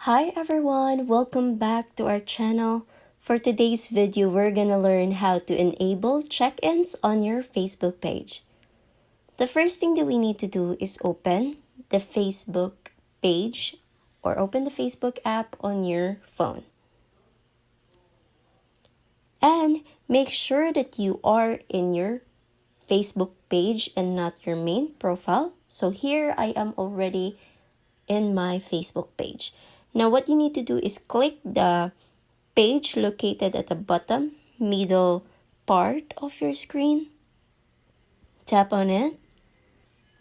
Hi everyone, welcome back to our channel. For today's video, we're gonna learn how to enable check-ins on your Facebook page. The first thing that we need to do is open the Facebook page or open the Facebook app on your phone. And make sure that you are in your Facebook page and not your main profile. So here I am already in my Facebook page. Now what you need to do is click the page located at the bottom middle part of your screen. Tap on it.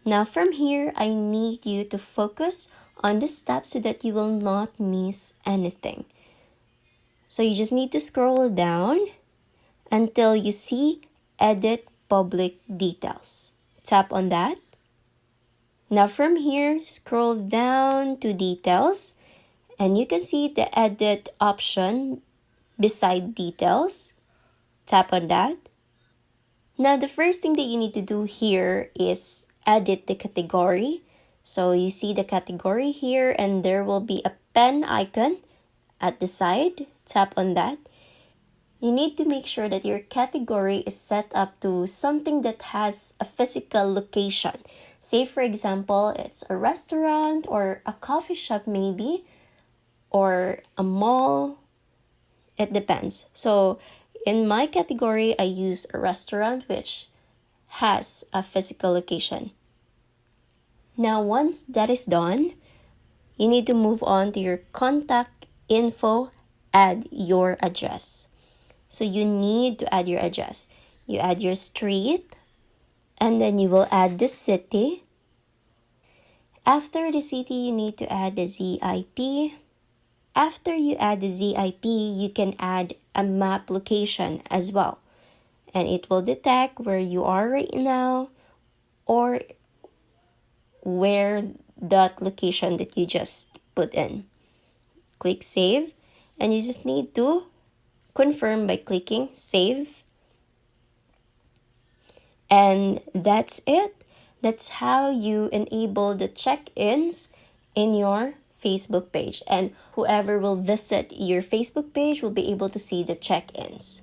Now from here, I need you to focus on the steps so that you will not miss anything. So you just need to scroll down until you see Edit Public Details. Tap on that. Now from here, scroll down to Details and you can see the Edit option beside Details. Tap on that. Now the first thing that you need to do here is edit the category. So you see the category here and there will be a pen icon at the side. Tap on that. You need to make sure that your category is set up to something that has a physical location. Say for example, it's a restaurant or a coffee shop maybe, or a mall. It depends. So in my category, I use a restaurant which has a physical location. Now once that is done, you need to move on to your contact info, add your address. So you need to add your address. You add your street, and then you will add the city. After the city, you need to add the ZIP. After you add the ZIP, you can add a map location as well. And it will detect where you are right now or where that location that you just put in. Click save and you just need to confirm by clicking save. And that's it. That's how you enable the check-ins in your Facebook page, and whoever will visit your Facebook page will be able to see the check-ins.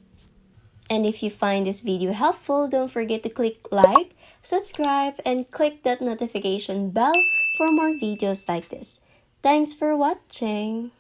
And if you find this video helpful, don't forget to click like, subscribe, and click that notification bell for more videos like this. Thanks for watching!